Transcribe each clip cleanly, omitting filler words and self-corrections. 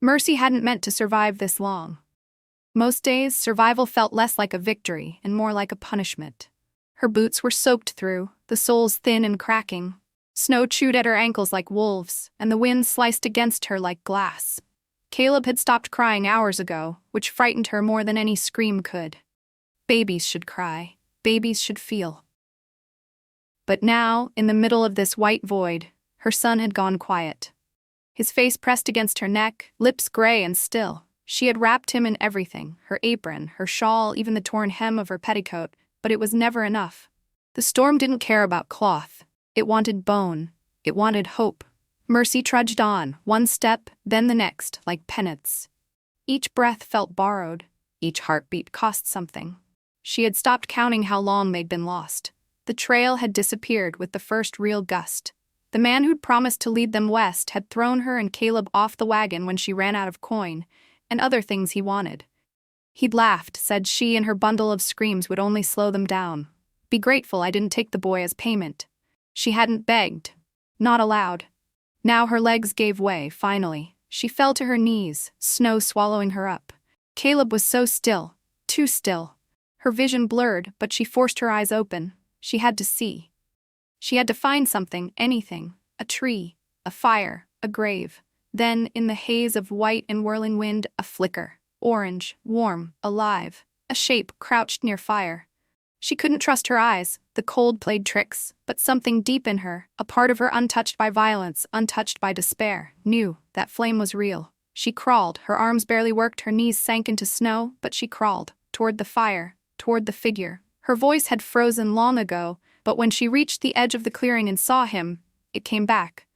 Mercy hadn't meant to survive this long. Most days, survival felt less like a victory and more like a punishment. Her boots were soaked through, the soles thin and cracking. Snow chewed at her ankles like wolves, and the wind sliced against her like glass. Caleb had stopped crying hours ago, which frightened her more than any scream could. Babies should cry. Babies should feel. But now, in the middle of this white void, her son had gone quiet. His face pressed against her neck, lips gray and still. She had wrapped him in everything, her apron, her shawl, even the torn hem of her petticoat, but it was never enough. The storm didn't care about cloth. It wanted bone. It wanted hope. Mercy trudged on, one step, then the next, like penance. Each breath felt borrowed. Each heartbeat cost something. She had stopped counting how long they'd been lost. The trail had disappeared with the first real gust. The man who'd promised to lead them west had thrown her and Caleb off the wagon when she ran out of coin, and other things he wanted. He'd laughed, said she and her bundle of screams would only slow them down. Be grateful I didn't take the boy as payment. She hadn't begged. Not aloud. Now her legs gave way, finally. She fell to her knees, snow swallowing her up. Caleb was so still, too still. Her vision blurred, but she forced her eyes open. She had to see. She had to find something, anything. A tree, a fire, a grave. Then, in the haze of white and whirling wind, a flicker. Orange, warm, alive. A shape crouched near fire. She couldn't trust her eyes. The cold played tricks, but something deep in her, a part of her untouched by violence, untouched by despair, knew that flame was real. She crawled, her arms barely worked, her knees sank into snow, but she crawled, toward the fire, toward the figure. Her voice had frozen long ago, but when she reached the edge of the clearing and saw him, it came back.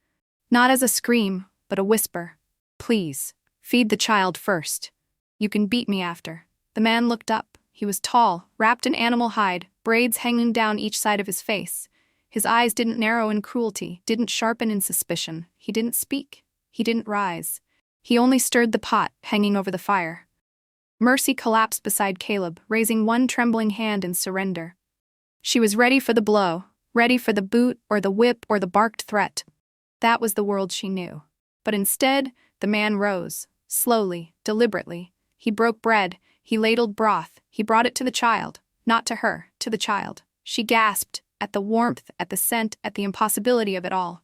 Not as a scream, but a whisper. Please, feed the child first. You can beat me after. The man looked up. He was tall, wrapped in animal hide, braids hanging down each side of his face. His eyes didn't narrow in cruelty, didn't sharpen in suspicion. He didn't speak. He didn't rise. He only stirred the pot, hanging over the fire. Mercy collapsed beside Caleb, raising one trembling hand in surrender. She was ready for the blow, ready for the boot or the whip or the barked threat. That was the world she knew. But instead, the man rose, slowly, deliberately. He broke bread, he ladled broth, he brought it to the child, not to her, to the child. She gasped, at the warmth, at the scent, at the impossibility of it all.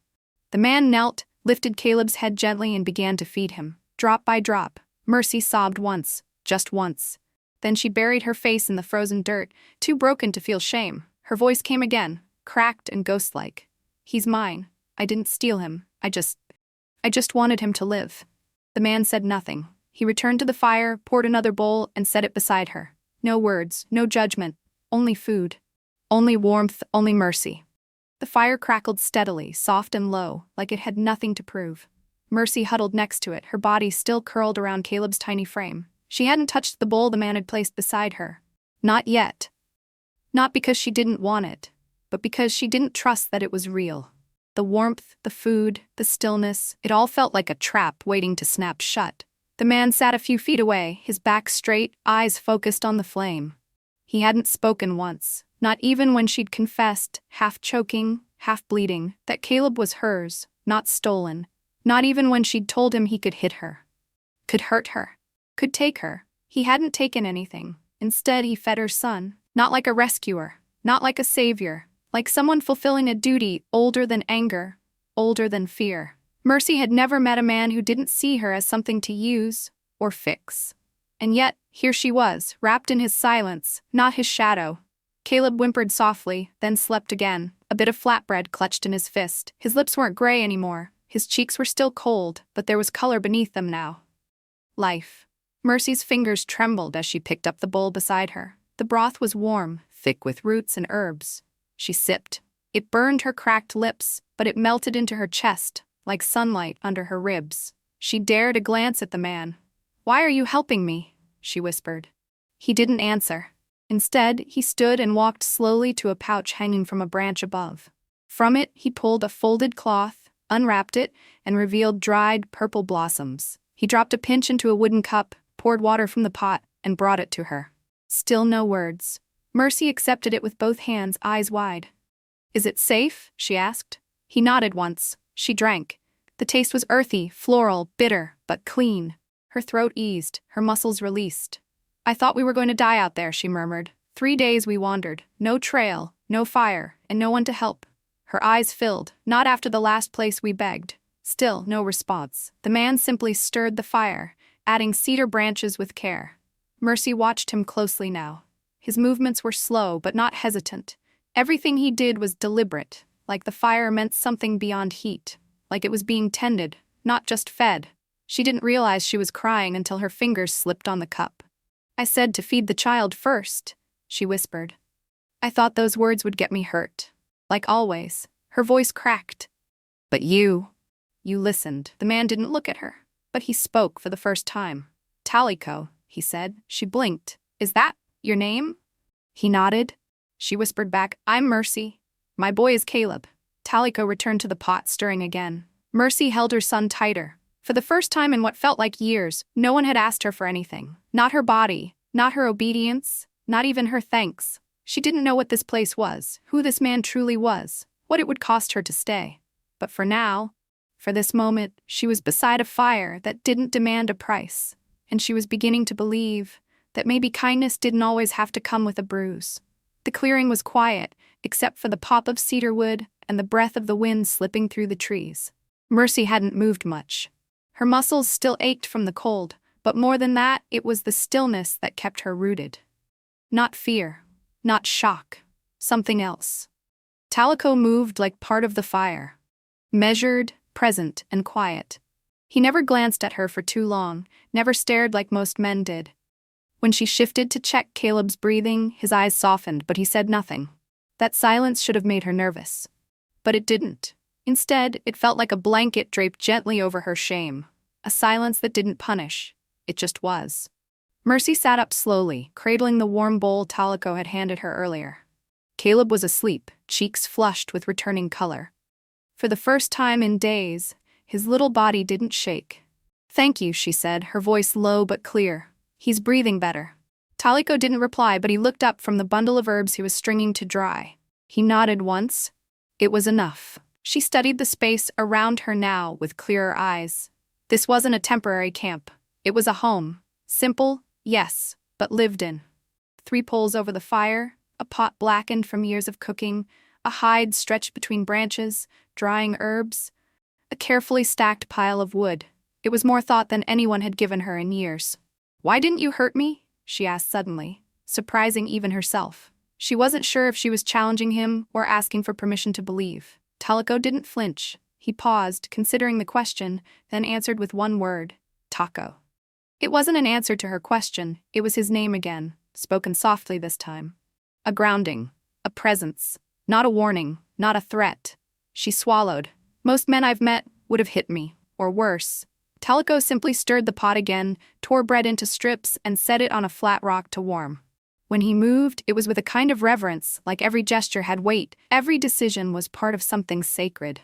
The man knelt, lifted Caleb's head gently and began to feed him, drop by drop. Mercy sobbed once, just once. Then she buried her face in the frozen dirt, too broken to feel shame. Her voice came again, cracked and ghost-like. He's mine. I didn't steal him. I just wanted him to live. The man said nothing. He returned to the fire, poured another bowl, and set it beside her. No words, no judgment, only food. Only warmth, only mercy. The fire crackled steadily, soft and low, like it had nothing to prove. Mercy huddled next to it, her body still curled around Caleb's tiny frame. She hadn't touched the bowl the man had placed beside her. Not yet. Not because she didn't want it, but because she didn't trust that it was real. The warmth, the food, the stillness, it all felt like a trap waiting to snap shut. The man sat a few feet away, his back straight, eyes focused on the flame. He hadn't spoken once, not even when she'd confessed, half choking, half bleeding, that Caleb was hers, not stolen. Not even when she'd told him he could hit her. Could hurt her. Could take her. He hadn't taken anything. Instead, he fed her son, not like a rescuer, not like a savior, like someone fulfilling a duty older than anger, older than fear. Mercy had never met a man who didn't see her as something to use or fix. And yet, here she was, wrapped in his silence, not his shadow. Caleb whimpered softly, then slept again, a bit of flatbread clutched in his fist. His lips weren't gray anymore. His cheeks were still cold, but there was color beneath them now. Life. Mercy's fingers trembled as she picked up the bowl beside her. The broth was warm, thick with roots and herbs. She sipped. It burned her cracked lips, but it melted into her chest, like sunlight under her ribs. She dared a glance at the man. "Why are you helping me?" she whispered. He didn't answer. Instead, he stood and walked slowly to a pouch hanging from a branch above. From it, he pulled a folded cloth, unwrapped it, and revealed dried, purple blossoms. He dropped a pinch into a wooden cup, poured water from the pot, and brought it to her. Still no words. Mercy accepted it with both hands, eyes wide. "Is it safe?" she asked. He nodded once. She drank. The taste was earthy, floral, bitter, but clean. Her throat eased, her muscles released. "I thought we were going to die out there," she murmured. 3 days we wandered, no trail, no fire, and no one to help." Her eyes filled, not after the last place we begged. Still, no response. The man simply stirred the fire, adding cedar branches with care. Mercy watched him closely now. His movements were slow but not hesitant. Everything he did was deliberate, like the fire meant something beyond heat, like it was being tended, not just fed. She didn't realize she was crying until her fingers slipped on the cup. "I said to feed the child first," she whispered. "I thought those words would get me hurt." Like always, her voice cracked. "But you listened." The man didn't look at her, but he spoke for the first time. "Taliko," he said. She blinked. "Is that your name?" He nodded. She whispered back, "I'm Mercy. My boy is Caleb." Taliko returned to the pot, stirring again. Mercy held her son tighter. For the first time in what felt like years, no one had asked her for anything. Not her body, not her obedience, not even her thanks. She didn't know what this place was, who this man truly was, what it would cost her to stay. But for now, for this moment, she was beside a fire that didn't demand a price, and she was beginning to believe that maybe kindness didn't always have to come with a bruise. The clearing was quiet, except for the pop of cedar wood and the breath of the wind slipping through the trees. Mercy hadn't moved much. Her muscles still ached from the cold, but more than that, it was the stillness that kept her rooted. Not fear, not shock, something else. Taliko moved like part of the fire. Measured, present, and quiet. He never glanced at her for too long, never stared like most men did. When she shifted to check Caleb's breathing, his eyes softened, but he said nothing. That silence should have made her nervous. But it didn't. Instead, it felt like a blanket draped gently over her shame. A silence that didn't punish. It just was. Mercy sat up slowly, cradling the warm bowl Taliko had handed her earlier. Caleb was asleep, cheeks flushed with returning color. For the first time in days, his little body didn't shake. "Thank you," she said, her voice low but clear. "He's breathing better." Taliko didn't reply, but he looked up from the bundle of herbs he was stringing to dry. He nodded once. It was enough. She studied the space around her now with clearer eyes. This wasn't a temporary camp. It was a home. Simple, yes, but lived in. 3 poles over the fire, a pot blackened from years of cooking, a hide stretched between branches, drying herbs, a carefully stacked pile of wood. It was more thought than anyone had given her in years. "Why didn't you hurt me?" she asked suddenly, surprising even herself. She wasn't sure if she was challenging him or asking for permission to believe. Taliko didn't flinch. He paused, considering the question, then answered with one word: "Taco." It wasn't an answer to her question, it was his name again, spoken softly this time. A grounding, a presence, not a warning, not a threat. She swallowed. "Most men I've met would have hit me, or worse." Taliko simply stirred the pot again, tore bread into strips, and set it on a flat rock to warm. When he moved, it was with a kind of reverence, like every gesture had weight, every decision was part of something sacred.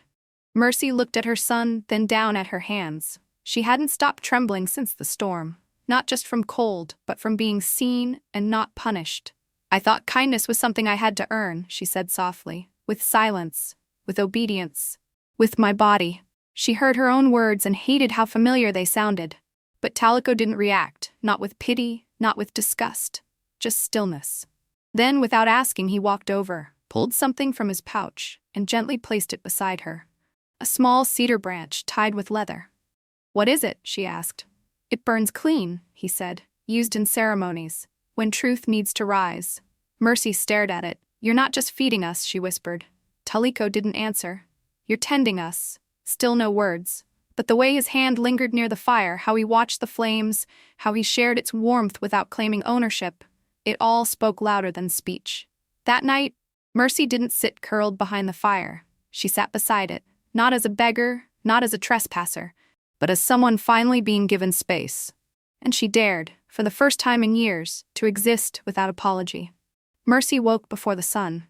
Mercy looked at her son, then down at her hands. She hadn't stopped trembling since the storm, not just from cold, but from being seen and not punished. "I thought kindness was something I had to earn," she said softly, "with silence, with obedience, with my body." She heard her own words and hated how familiar they sounded. But Taliko didn't react, not with pity, not with disgust. Just stillness. Then, without asking, he walked over, pulled something from his pouch, and gently placed it beside her. A small cedar branch tied with leather. "What is it?" she asked. "It burns clean," he said, "used in ceremonies, when truth needs to rise." Mercy stared at it. "You're not just feeding us," she whispered. Taliko didn't answer. "You're tending us." Still no words. But the way his hand lingered near the fire, how he watched the flames, how he shared its warmth without claiming ownership, it all spoke louder than speech. That night, Mercy didn't sit curled behind the fire. She sat beside it, not as a beggar, not as a trespasser, but as someone finally being given space. And she dared, for the first time in years, to exist without apology. Mercy woke before the sun.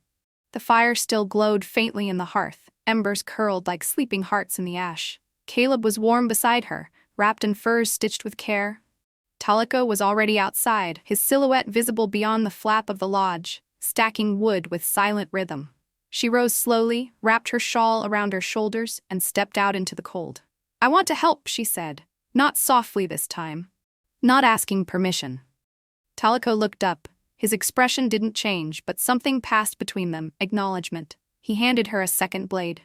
The fire still glowed faintly in the hearth, embers curled like sleeping hearts in the ash. Caleb was warm beside her, wrapped in furs stitched with care. Taliko was already outside, his silhouette visible beyond the flap of the lodge, stacking wood with silent rhythm. She rose slowly, wrapped her shawl around her shoulders, and stepped out into the cold. "I want to help," she said, not softly this time, not asking permission. Talico looked up. His expression didn't change, but something passed between them, acknowledgement. He handed her a second blade.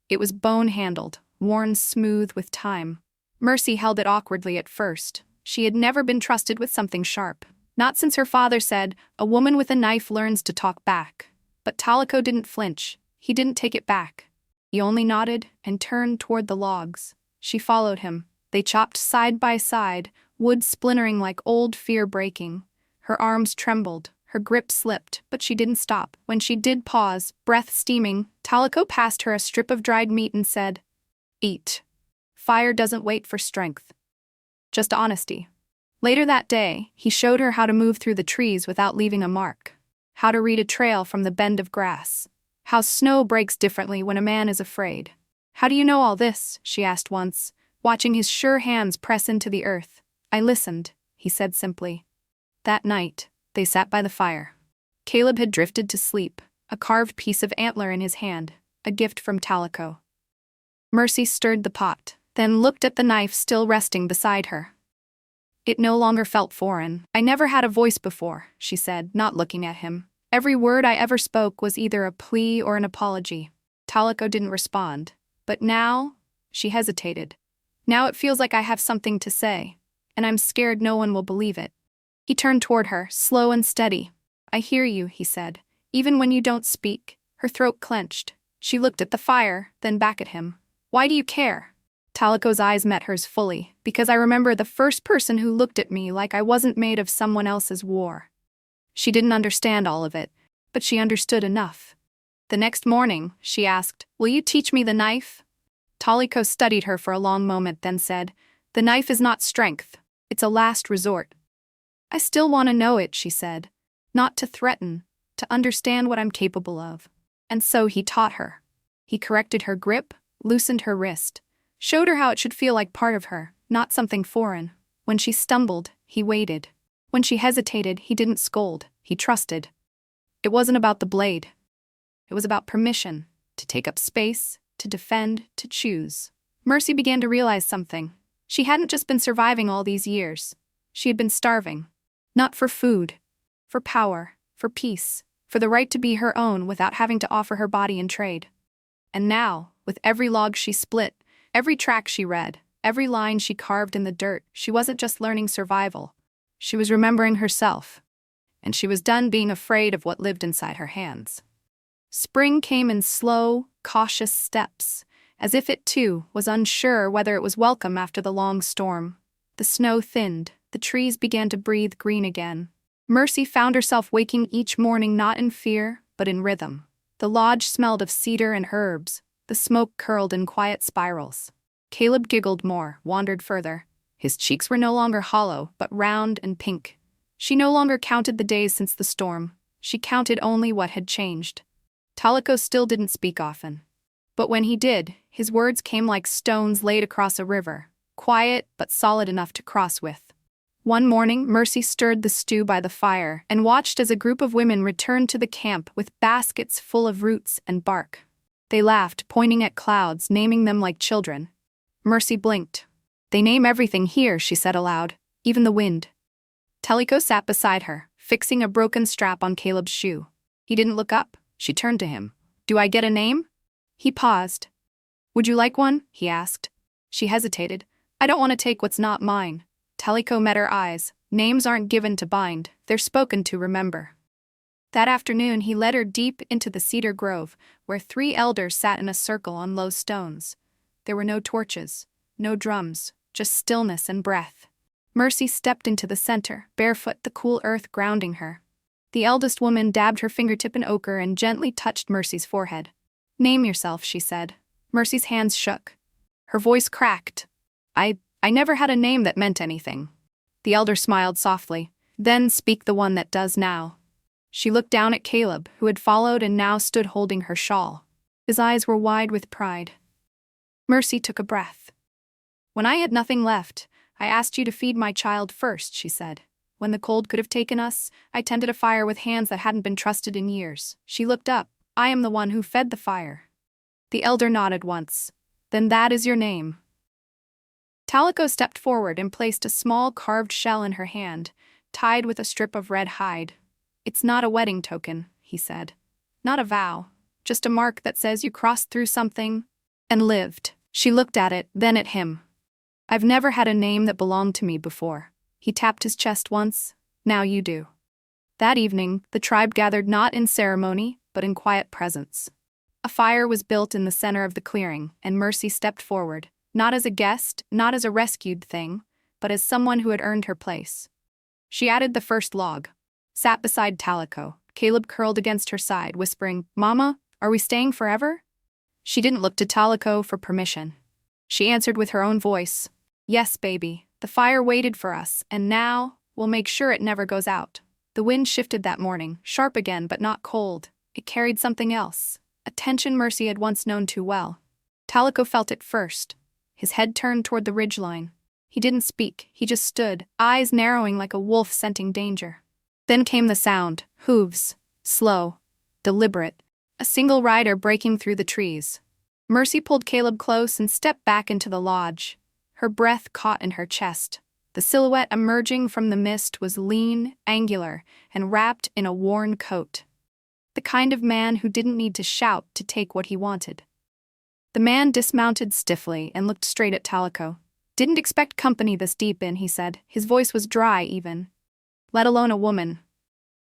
It was bone-handled, worn smooth with time. Mercy held it awkwardly at first. She had never been trusted with something sharp. Not since her father said, "A woman with a knife learns to talk back." But Talico didn't flinch. He didn't take it back. He only nodded and turned toward the logs. She followed him. They chopped side by side, wood splintering like old fear breaking. Her arms trembled, her grip slipped, but she didn't stop. When she did pause, breath steaming, Talico passed her a strip of dried meat and said, "Eat. Fire doesn't wait for strength. Just honesty." Later that day, he showed her how to move through the trees without leaving a mark, how to read a trail from the bend of grass, how snow breaks differently when a man is afraid. "How do you know all this?" she asked once, watching his sure hands press into the earth. "I listened," he said simply. That night, they sat by the fire. Caleb had drifted to sleep, a carved piece of antler in his hand, a gift from Talico. Mercy stirred the pot, then looked at the knife still resting beside her. It no longer felt foreign. "I never had a voice before," she said, not looking at him. "Every word I ever spoke was either a plea or an apology." Talico didn't respond. "But now," she hesitated. "Now it feels like I have something to say, and I'm scared no one will believe it." He turned toward her, slow and steady. "I hear you," he said. "Even when you don't speak." Her throat clenched. She looked at the fire, then back at him. "Why do you care?" Talico's eyes met hers fully. "Because I remember the first person who looked at me like I wasn't made of someone else's war." She didn't understand all of it, but she understood enough. The next morning, she asked, "Will you teach me the knife?" Talico studied her for a long moment, then said, "The knife is not strength. It's a last resort." "I still want to know it," she said. "Not to threaten, to understand what I'm capable of." And so he taught her. He corrected her grip, loosened her wrist, showed her how it should feel like part of her, not something foreign. When she stumbled, he waited. When she hesitated, he didn't scold, he trusted. It wasn't about the blade. It was about permission, to take up space, to defend, to choose. Mercy began to realize something. She hadn't just been surviving all these years. She had been starving. Not for food, for power, for peace, for the right to be her own without having to offer her body in trade. And now, with every log she split, every track she read, every line she carved in the dirt, she wasn't just learning survival. She was remembering herself. And she was done being afraid of what lived inside her hands. Spring came in slow, cautious steps, as if it too was unsure whether it was welcome after the long storm. The snow thinned, the trees began to breathe green again. Mercy found herself waking each morning not in fear, but in rhythm. The lodge smelled of cedar and herbs. The smoke curled in quiet spirals. Caleb giggled more, wandered further. His cheeks were no longer hollow, but round and pink. She no longer counted the days since the storm. She counted only what had changed. Talico still didn't speak often. But when he did, his words came like stones laid across a river, quiet but solid enough to cross with. One morning, Mercy stirred the stew by the fire and watched as a group of women returned to the camp with baskets full of roots and bark. They laughed, pointing at clouds, naming them like children. Mercy blinked. "They name everything here," she said aloud, "even the wind." Talico sat beside her, fixing a broken strap on Caleb's shoe. He didn't look up. She turned to him. "Do I get a name?" He paused. "Would you like one?" he asked. She hesitated. "I don't want to take what's not mine." Talico met her eyes. "Names aren't given to bind, they're spoken to remember." That afternoon he led her deep into the cedar grove, where 3 elders sat in a circle on low stones. There were no torches, no drums, just stillness and breath. Mercy stepped into the center, barefoot, the cool earth grounding her. The eldest woman dabbed her fingertip in ochre and gently touched Mercy's forehead. "Name yourself," she said. Mercy's hands shook. Her voice cracked. I never had a name that meant anything." The elder smiled softly. "Then speak the one that does now." She looked down at Caleb, who had followed and now stood holding her shawl. His eyes were wide with pride. Mercy took a breath. "When I had nothing left, I asked you to feed my child first," she said. "When the cold could have taken us, I tended a fire with hands that hadn't been trusted in years." She looked up. "I am the one who fed the fire." The elder nodded once. "Then that is your name." Talico stepped forward and placed a small carved shell in her hand, tied with a strip of red hide. "It's not a wedding token," he said. "Not a vow. Just a mark that says you crossed through something and lived." She looked at it, then at him. "I've never had a name that belonged to me before." He tapped his chest once. "Now you do." That evening, the tribe gathered not in ceremony, but in quiet presence. A fire was built in the center of the clearing, and Mercy stepped forward, not as a guest, not as a rescued thing, but as someone who had earned her place. She added the first log, sat beside Talico. Caleb curled against her side, whispering, "Mama, are we staying forever?" She didn't look to Talico for permission. She answered with her own voice, "Yes, baby. The fire waited for us, and now we'll make sure it never goes out." The wind shifted that morning, sharp again but not cold. It carried something else, a tension Mercy had once known too well. Talico felt it first. His head turned toward the ridgeline. He didn't speak, he just stood, eyes narrowing like a wolf scenting danger. Then came the sound, hooves, slow, deliberate, a single rider breaking through the trees. Mercy pulled Caleb close and stepped back into the lodge. Her breath caught in her chest. The silhouette emerging from the mist was lean, angular, and wrapped in a worn coat. The kind of man who didn't need to shout to take what he wanted. The man dismounted stiffly and looked straight at Talico. "Didn't expect company this deep in," he said. His voice was dry even. "Let alone a woman."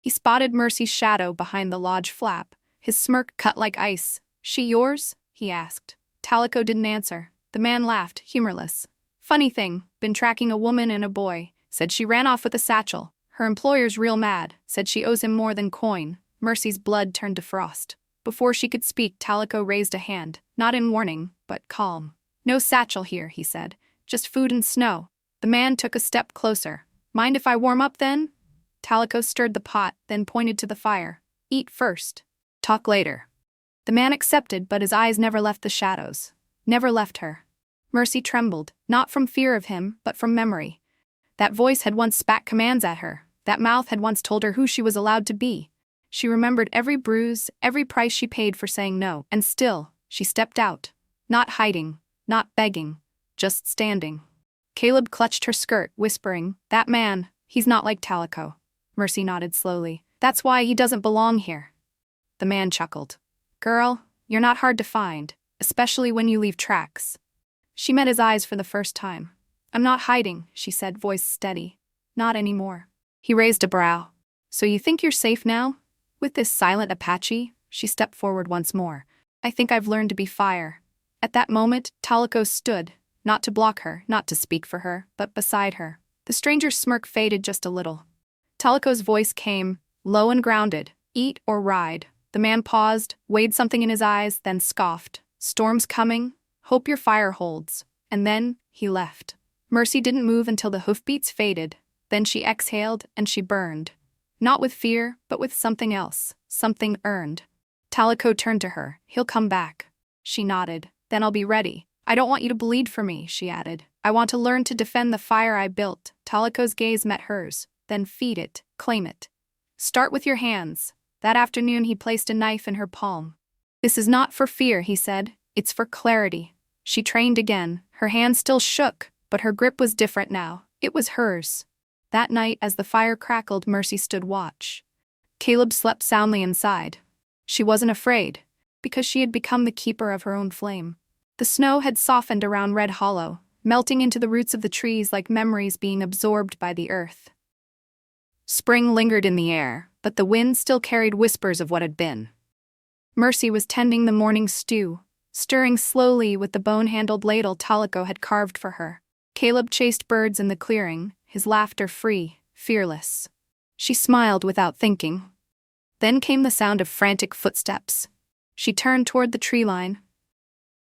He spotted Mercy's shadow behind the lodge flap, his smirk cut like ice. "She yours?" he asked. Talico didn't answer. The man laughed, humorless. "Funny thing, been tracking a woman and a boy. Said she ran off with a satchel. Her employer's real mad, said she owes him more than coin." Mercy's blood turned to frost. Before she could speak, Talico raised a hand, not in warning, but calm. "No satchel here," he said. "Just food and snow." The man took a step closer. "Mind if I warm up then?" Talico stirred the pot, then pointed to the fire. "Eat first. Talk later." The man accepted, but his eyes never left the shadows. Never left her. Mercy trembled, not from fear of him, but from memory. That voice had once spat commands at her. That mouth had once told her who she was allowed to be. She remembered every bruise, every price she paid for saying no, and still, she stepped out. Not hiding, not begging, just standing. Caleb clutched her skirt, whispering, "That man, he's not like Talico." Mercy nodded slowly. "That's why he doesn't belong here." The man chuckled. "Girl, you're not hard to find, especially when you leave tracks." She met his eyes for the first time. "I'm not hiding," she said, voice steady. "Not anymore." He raised a brow. "So you think you're safe now? With this silent Apache?" She stepped forward once more. "I think I've learned to be fire." At that moment, Talico stood, not to block her, not to speak for her, but beside her. The stranger's smirk faded just a little. Talico's voice came, low and grounded, "Eat or ride." The man paused, weighed something in his eyes, then scoffed. "Storm's coming? Hope your fire holds." And then, he left. Mercy didn't move until the hoofbeats faded. Then she exhaled, and she burned. Not with fear, but with something else, something earned. Talico turned to her. "He'll come back." She nodded. "Then I'll be ready. I don't want you to bleed for me," she added. "I want to learn to defend the fire I built." Talico's gaze met hers. "Then feed it, claim it. Start with your hands." That afternoon he placed a knife in her palm. "This is not for fear," he said. "It's for clarity." She trained again. Her hand still shook, but her grip was different now. It was hers. That night, as the fire crackled, Mercy stood watch. Caleb slept soundly inside. She wasn't afraid, because she had become the keeper of her own flame. The snow had softened around Red Hollow, melting into the roots of the trees like memories being absorbed by the earth. Spring lingered in the air, but the wind still carried whispers of what had been. Mercy was tending the morning stew, stirring slowly with the bone-handled ladle Talico had carved for her. Caleb chased birds in the clearing, his laughter free, fearless. She smiled without thinking. Then came the sound of frantic footsteps. She turned toward the tree line.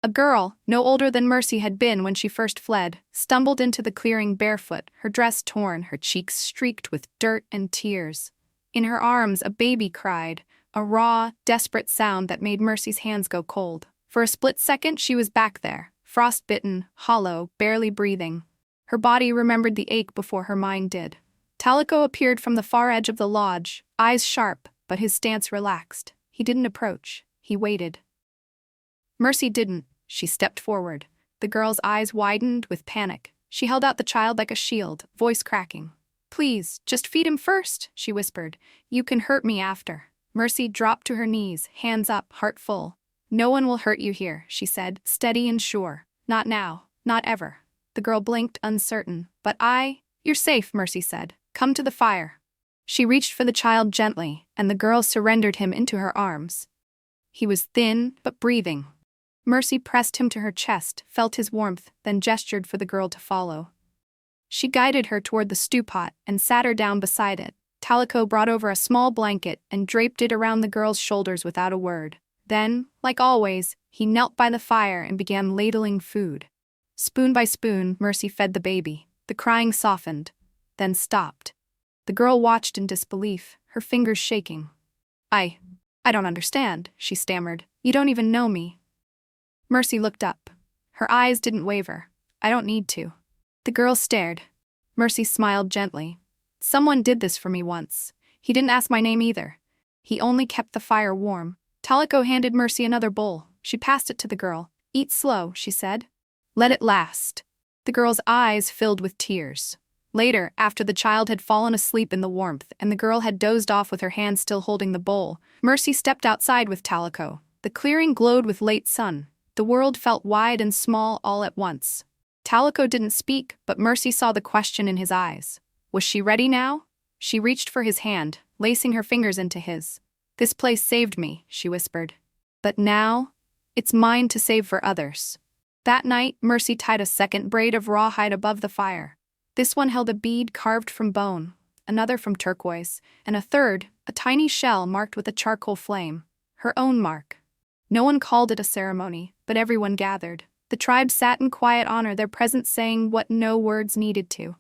A girl, no older than Mercy had been when she first fled, stumbled into the clearing barefoot, her dress torn, her cheeks streaked with dirt and tears. In her arms, a baby cried, a raw, desperate sound that made Mercy's hands go cold. For a split second, she was back there, frostbitten, hollow, barely breathing. Her body remembered the ache before her mind did. Talico appeared from the far edge of the lodge, eyes sharp, but his stance relaxed. He didn't approach. He waited. Mercy didn't. She stepped forward. The girl's eyes widened with panic. She held out the child like a shield, voice cracking. "Please, just feed him first," she whispered. "You can hurt me after." Mercy dropped to her knees, hands up, heart full. "No one will hurt you here," she said, steady and sure. "Not now, not ever." The girl blinked, uncertain. "You're safe," Mercy said. "Come to the fire." She reached for the child gently, and the girl surrendered him into her arms. He was thin, but breathing. Mercy pressed him to her chest, felt his warmth, then gestured for the girl to follow. She guided her toward the stew pot and sat her down beside it. Talico brought over a small blanket and draped it around the girl's shoulders without a word. Then, like always, he knelt by the fire and began ladling food. Spoon by spoon, Mercy fed the baby. The crying softened, then stopped. The girl watched in disbelief, her fingers shaking. I don't understand," she stammered. "You don't even know me." Mercy looked up. Her eyes didn't waver. "I don't need to." The girl stared. Mercy smiled gently. "Someone did this for me once. He didn't ask my name either. He only kept the fire warm." Talico handed Mercy another bowl. She passed it to the girl. "Eat slow," she said. "Let it last." The girl's eyes filled with tears. Later, after the child had fallen asleep in the warmth and the girl had dozed off with her hand still holding the bowl, Mercy stepped outside with Talico. The clearing glowed with late sun. The world felt wide and small all at once. Talico didn't speak, but Mercy saw the question in his eyes. Was she ready now? She reached for his hand, lacing her fingers into his. "This place saved me," she whispered. "But now, it's mine to save for others." That night, Mercy tied a second braid of rawhide above the fire. This one held a bead carved from bone, another from turquoise, and a third, a tiny shell marked with a charcoal flame. Her own mark. No one called it a ceremony, but everyone gathered. The tribe sat in quiet honor, their presence saying what no words needed to.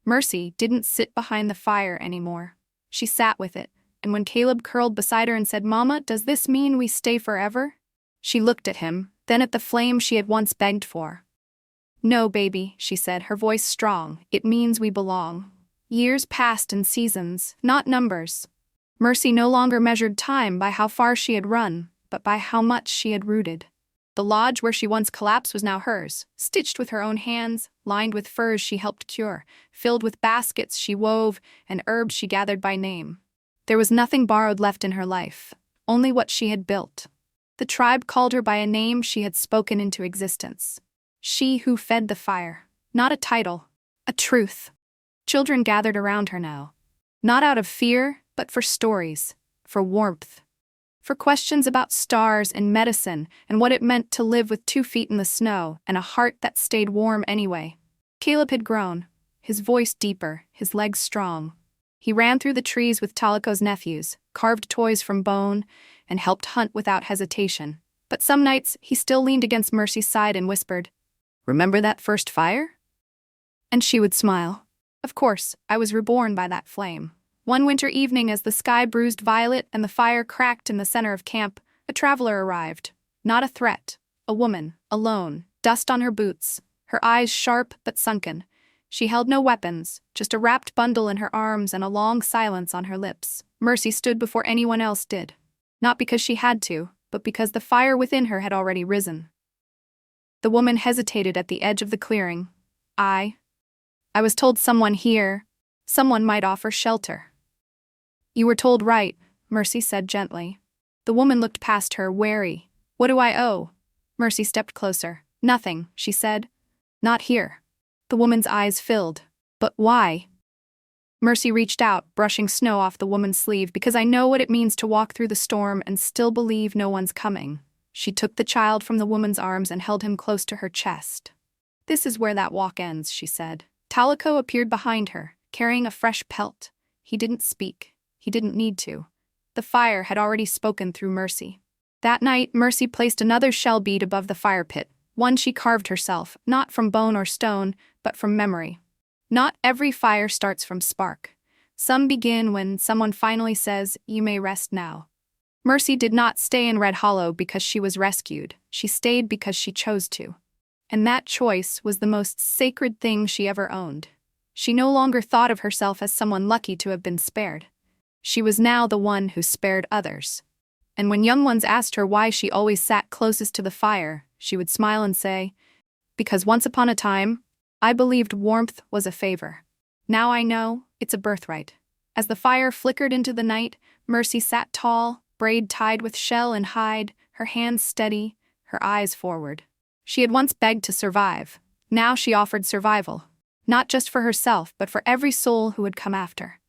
Mercy didn't sit behind the fire anymore. She sat with it, and when Caleb curled beside her and said, "Mama, does this mean we stay forever?" She looked at him, then at the flame she had once begged for. "No, baby," she said, her voice strong. "It means we belong." Years passed in seasons, not numbers. Mercy no longer measured time by how far she had run, but by how much she had rooted. The lodge where she once collapsed was now hers, stitched with her own hands, lined with furs she helped cure, filled with baskets she wove and herbs she gathered by name. There was nothing borrowed left in her life, only what she had built. The tribe called her by a name she had spoken into existence. She who fed the fire. Not a title, a truth. Children gathered around her now. Not out of fear, but for stories, for warmth. For questions about stars and medicine and what it meant to live with 2 feet in the snow and a heart that stayed warm anyway. Caleb had grown, his voice deeper, his legs strong. He ran through the trees with Talico's nephews, carved toys from bone, and helped hunt without hesitation. But some nights he still leaned against Mercy's side and whispered, "Remember that first fire?" And she would smile. Of course, I was reborn by that flame. One winter evening, as the sky bruised violet and the fire cracked in the center of camp, a traveler arrived. Not a threat. A woman, alone, dust on her boots, her eyes sharp but sunken. She held no weapons, just a wrapped bundle in her arms and a long silence on her lips. Mercy stood before anyone else did. Not because she had to, but because the fire within her had already risen. The woman hesitated at the edge of the clearing. I was told someone here, someone might offer shelter." "You were told right," Mercy said gently. The woman looked past her, wary. "What do I owe?" Mercy stepped closer. "Nothing," she said. "Not here." The woman's eyes filled. "But why?" Mercy reached out, brushing snow off the woman's sleeve. "Because I know what it means to walk through the storm and still believe no one's coming." She took the child from the woman's arms and held him close to her chest. "This is where that walk ends," she said. Talico appeared behind her, carrying a fresh pelt. He didn't speak. He didn't need to. The fire had already spoken through Mercy. That night, Mercy placed another shell bead above the fire pit, one she carved herself, not from bone or stone, but from memory. Not every fire starts from spark. Some begin when someone finally says, "You may rest now." Mercy did not stay in Red Hollow because she was rescued. She stayed because she chose to. And that choice was the most sacred thing she ever owned. She no longer thought of herself as someone lucky to have been spared. She was now the one who spared others. And when young ones asked her why she always sat closest to the fire, she would smile and say, "Because once upon a time, I believed warmth was a favor. Now I know it's a birthright. As the fire flickered into the night, Mercy sat tall, braid tied with shell and hide, her hands steady, her eyes forward. She had once begged to survive. Now she offered survival. Not just for herself, but for every soul who would come after.